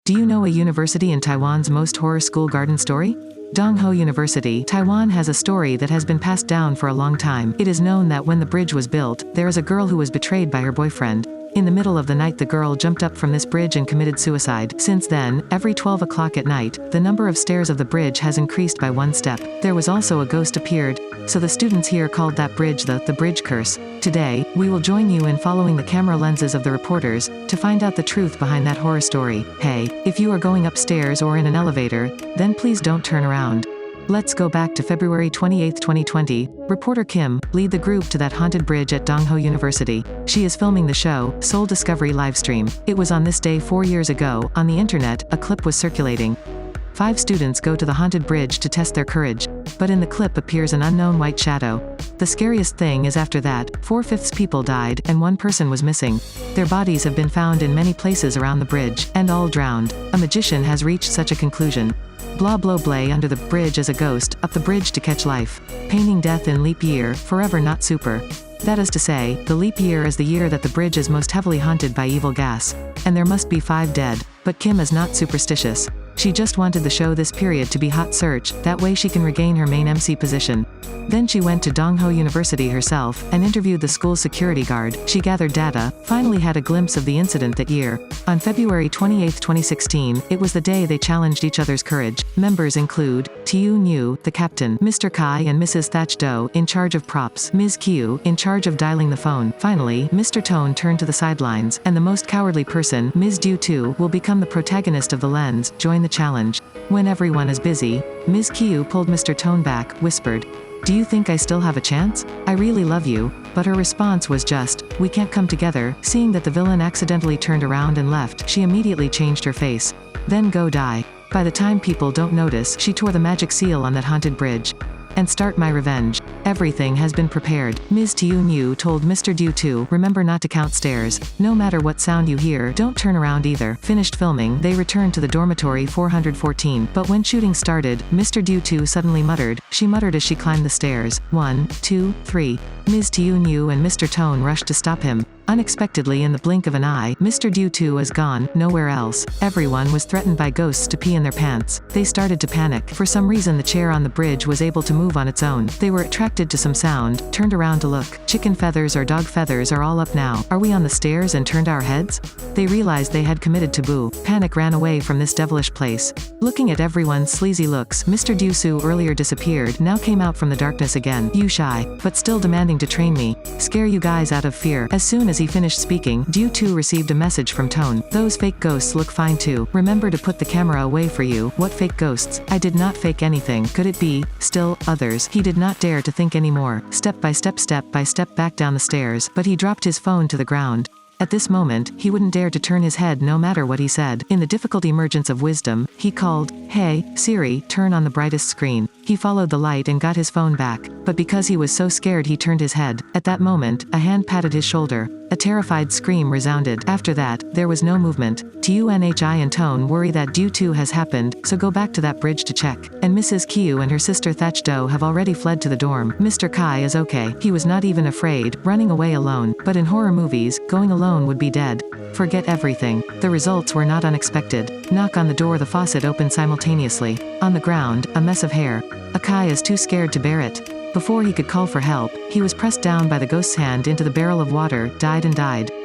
Do you know a university in Taiwan's most horror school garden story? Dongho University, Taiwan has a story that has been passed down for a long time. It is known that when the bridge was built, there is a girl who was betrayed by her boyfriend. In the middle of the night the girl jumped up from this bridge and committed suicide. Since then, every 12 o'clock at night, the number of stairs of the bridge has increased by 1 step. There was also a ghost appeared, so the students here called that bridge the bridge curse. Today, we will join you in following the camera lenses of the reporters, to find out the truth behind that horror story. Hey, if you are going upstairs or in an elevator, then please don't turn around. Let's go back to February 28, 2020. Reporter Kim, lead the group to that haunted bridge at Dongho University. She is filming the show, Soul Discovery Livestream. It was on this day 4 years ago. On the internet, a clip was circulating. 5 students go to the haunted bridge to test their courage. But in the clip appears an unknown white shadow. The scariest thing is after that, 4/5 people died, and 1 person was missing. Their bodies have been found in many places around the bridge, and all drowned. A magician has reached such a conclusion. Blah blah blah under the bridge as a ghost, up the bridge to catch life. Painting death in leap year, forever not super. That is to say, the leap year is the year that the bridge is most heavily haunted by evil gas. And there must be 5 dead. But Kim is not superstitious. She just wanted the show this period to be hot search, that way she can regain her main MC position. Then she went to Dongho University herself, and interviewed the school's security guard. She gathered data, finally had a glimpse of the incident that year. On February 28, 2016, it was the day they challenged each other's courage. Members include, Tiu Nhu, the captain, Mr. Kai and Mrs. Thatch Do, in charge of props, Ms. Q, in charge of dialing the phone. Finally, Mr. Tone turned to the sidelines, and the most cowardly person, Ms. Du Tu, will become the protagonist of the lens, join the challenge. When everyone is busy, Ms. Q pulled Mr. Tone back, whispered, "Do you think I still have a chance? I really love you." But her response was just, "We can't come together." Seeing that the villain accidentally turned around and left, she immediately changed her face. Then go die. By the time people don't notice, she tore the magic seal on that haunted bridge. And start my revenge. Everything has been prepared. Ms. Tiu Nhu told Mr. Du Tu, "Remember not to count stairs. No matter what sound you hear, don't turn around either." Finished filming, they returned to the dormitory 414. But when shooting started, Mr. Du Tu suddenly muttered. She muttered as she climbed the stairs. 1, 2, 3. Ms. Tiu Nhu and Mr. Tone rushed to stop him. Unexpectedly, in the blink of an eye, Mr. Du Tu is gone, nowhere else. Everyone was threatened by ghosts to pee in their pants. They started to panic. For some reason the chair on the bridge was able to move on its own. They were attracted to some sound, turned around to look. Chicken feathers or dog feathers are all up now. Are we on the stairs and turned our heads? They realized they had committed taboo. Panic ran away from this devilish place. Looking at everyone's sleazy looks, Mr. Du Su, earlier disappeared, now came out from the darkness again. "You shy, but still demanding to train me. Scare you guys out of fear." As soon as he finished speaking, Du Tu received a message from Tone. "Those fake ghosts look fine too. Remember to put the camera away for you." "What fake ghosts? I did not fake anything. Could it be?" Still, others. He did not dare to think anymore. Step by step back down the stairs, but he dropped his phone to the ground. At this moment, he wouldn't dare to turn his head no matter what he said. In the difficult emergence of wisdom, he called, "Hey, Siri, turn on the brightest screen." He followed the light and got his phone back. But because he was so scared he turned his head. At that moment, a hand patted his shoulder. A terrified scream resounded. After that, there was no movement. Tunhi and Tone worry that Du Tu has happened, so go back to that bridge to check. And Mrs. Q and her sister Thatch Do have already fled to the dorm. Mr. Kai is okay. He was not even afraid, running away alone. But in horror movies, going alone would be dead. Forget everything. The results were not unexpected. Knock on the door, the faucet opened simultaneously. On the ground, a mess of hair. Akai is too scared to bear it. Before he could call for help, he was pressed down by the ghost's hand into the barrel of water, died.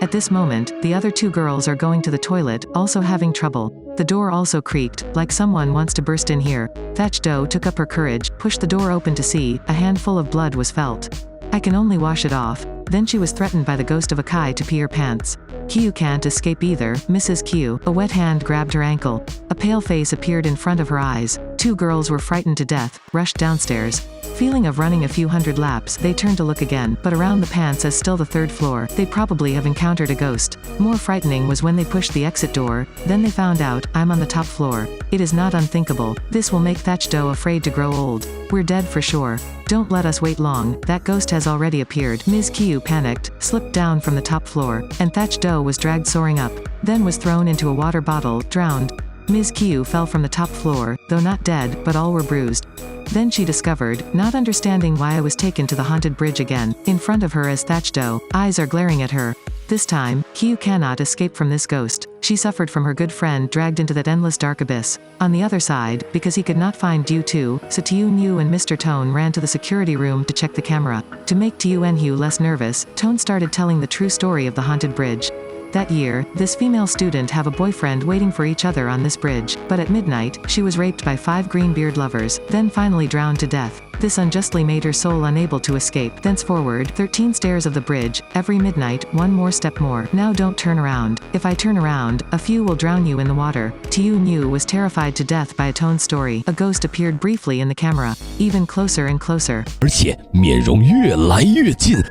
At this moment, the other 2 girls are going to the toilet, also having trouble. The door also creaked, like someone wants to burst in here. Thatch Do took up her courage, pushed the door open to see, a handful of blood was felt. "I can only wash it off." Then she was threatened by the ghost of Akai to pee her pants. Q can't escape either. Mrs. Q, a wet hand grabbed her ankle. A pale face appeared in front of her eyes. 2 girls were frightened to death, rushed downstairs. Feeling of running a few hundred laps, they turned to look again, but around the pants is still the 3rd floor. They probably have encountered a ghost. More frightening was when they pushed the exit door, then they found out, "I'm on the top floor." It is not unthinkable. This will make Thatch Do afraid to grow old. "We're dead for sure. Don't let us wait long, that ghost has already appeared." Ms. Q panicked, slipped down from the top floor, and Thatch Do was dragged soaring up, then was thrown into a water bottle, drowned. Ms. Q fell from the top floor, though not dead, but all were bruised. Then she discovered, not understanding why I was taken to the haunted bridge again. In front of her is Thatch Do. Eyes are glaring at her. This time, Q cannot escape from this ghost. She suffered from her good friend dragged into that endless dark abyss. On the other side, because he could not find Due Tu, so Teo and Mr. Tone ran to the security room to check the camera. To make Teo less nervous, Tone started telling the true story of the haunted bridge. That year, this female student have a boyfriend waiting for each other on this bridge, but at midnight, she was raped by 5 greenbeard lovers, then finally drowned to death. This unjustly made her soul unable to escape. Thenceforward, 13 stairs of the bridge, every midnight, 1 more step more. Now don't turn around. If I turn around, a few will drown you in the water. Teo was terrified to death by a Tone story. A ghost appeared briefly in the camera, even closer and closer. 而且面容越来越近。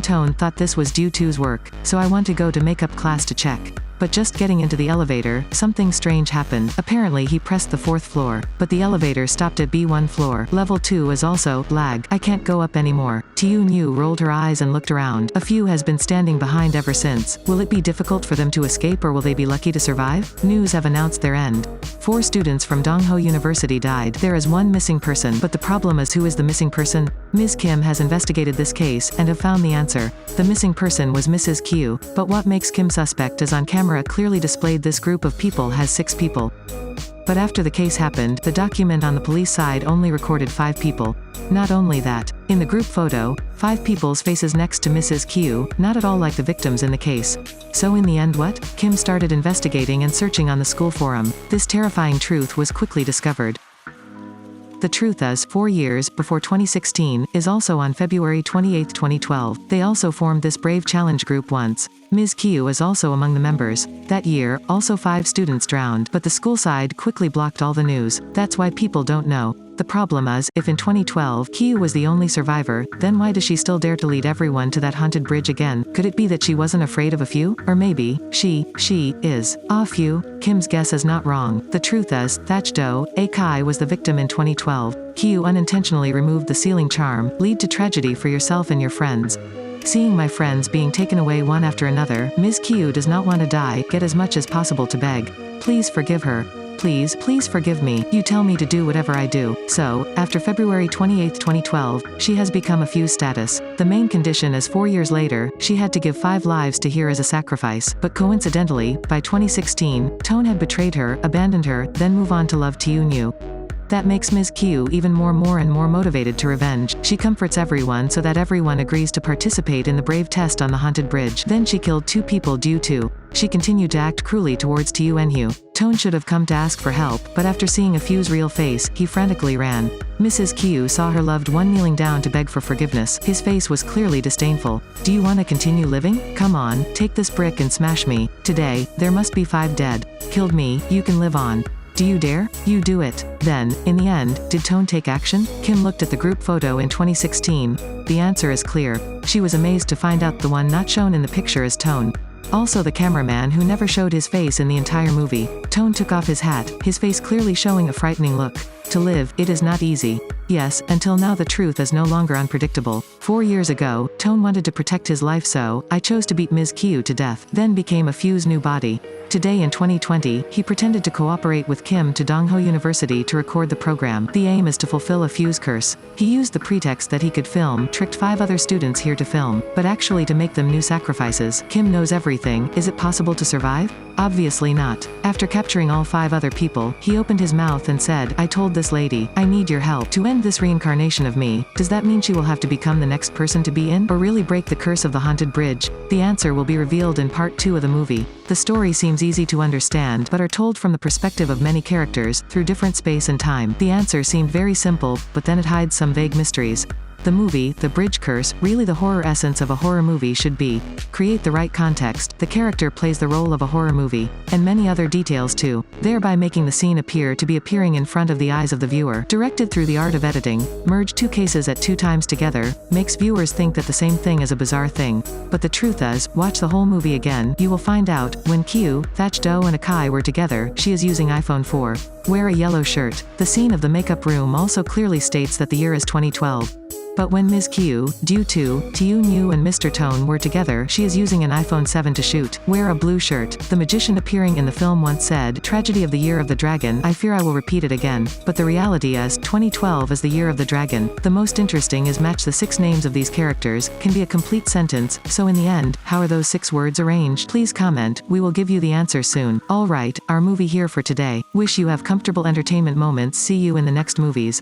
Tone thought this was Due Tu's work, so I went to go to makeup class to check. But just getting into the elevator, something strange happened. Apparently he pressed the 4th floor, but the elevator stopped at B1 floor. Level 2 is also lag. I can't go up anymore. Teo rolled her eyes and looked around. A few has been standing behind ever since. Will it be difficult for them to escape or will they be lucky to survive? News have announced their end. 4 students from Dongho University died. There is 1 missing person, but the problem is who is the missing person? Ms. Kim has investigated this case and have found the answer. The missing person was Mrs. Q, but what makes Kim suspect is on camera clearly displayed this group of people has 6 people. But after the case happened, the document on the police side only recorded 5 people. Not only that, in the group photo, 5 people's faces next to Mrs. Q, not at all like the victims in the case. So in the end what? Kim started investigating and searching on the school forum. This terrifying truth was quickly discovered. The truth is, 4 years before 2016, is also on February 28, 2012. They also formed this brave challenge group once. Ms. Q is also among the members. That year, also 5 students drowned, but the school side quickly blocked all the news. That's why people don't know. The problem is, if in 2012, Q was the only survivor, then why does she still dare to lead everyone to that haunted bridge again? Could it be that she wasn't afraid of a few? Or maybe, she is. A few? Kim's guess is not wrong. The truth is, Thatch Do, A Kai was the victim in 2012. Q unintentionally removed the sealing charm, lead to tragedy for yourself and your friends. Seeing my friends being taken away one after another, Ms. Q does not want to die, get as much as possible to beg. Please forgive her. Please forgive me. You tell me to do whatever I do. So, after February 28, 2012, she has become a fuse status. The main condition is 4 years later, she had to give 5 lives to her as a sacrifice. But coincidentally, by 2016, Tone had betrayed her, abandoned her, then move on to love Teo. That makes Ms. Q even more and more motivated to revenge. She comforts everyone so that everyone agrees to participate in the brave test on the haunted bridge. Then she killed 2 people due to. She continued to act cruelly towards Teo. Tone should have come to ask for help, but after seeing a few's real face, he frantically ran. Mrs. Q saw her loved one kneeling down to beg for forgiveness. His face was clearly disdainful. Do you want to continue living? Come on, take this brick and smash me. Today, there must be 5 dead. Killed me, you can live on. Do you dare? You do it. Then, in the end, did Tone take action? Kim looked at the group photo in 2016. The answer is clear. She was amazed to find out the one not shown in the picture is Tone. Also the cameraman who never showed his face in the entire movie. Tone took off his hat, his face clearly showing a frightening look. To live, it is not easy. Yes, until now the truth is no longer unpredictable. 4 years ago, Tone wanted to protect his life, so I chose to beat Ms. Q to death, then became a few's new body. Today in 2020, he pretended to cooperate with Kim to Dongho University to record the program. The aim is to fulfill a few's curse. He used the pretext that he could film, tricked 5 other students here to film, but actually to make them new sacrifices. Kim knows everything. Is it possible to survive? Obviously not. After capturing all 5 other people, he opened his mouth and said, I told this lady, I need your help to end this reincarnation of me. Does that mean she will have to become the next person to be in, or really break the curse of the haunted bridge? The answer will be revealed in part 2 of the movie. The story seems easy to understand but are told from the perspective of many characters, through different space and time. The answer seemed very simple, but then it hides some vague mysteries. The movie, The Bridge Curse, really the horror essence of a horror movie should be. Create the right context, the character plays the role of a horror movie, and many other details too, thereby making the scene appear to be appearing in front of the eyes of the viewer. Directed through the art of editing, merge 2 cases at 2 times together, makes viewers think that the same thing is a bizarre thing. But the truth is, watch the whole movie again, you will find out, when Q, Thatch Do and Akai were together, she is using iPhone 4. Wear a yellow shirt. The scene of the makeup room also clearly states that the year is 2012. But when Ms. Q, due to, Tune Yu and Mr. Tone were together, she is using an iPhone 7 to shoot. Wear a blue shirt. The magician appearing in the film once said, "Tragedy of the Year of the Dragon, I fear I will repeat it again." But the reality is, 2012 is the year of the dragon. The most interesting is match the 6 names of these characters, can be a complete sentence, so in the end, how are those 6 words arranged? Please comment, we will give you the answer soon. Alright, our movie here for today. Wish you have comfortable entertainment moments, see you in the next movies.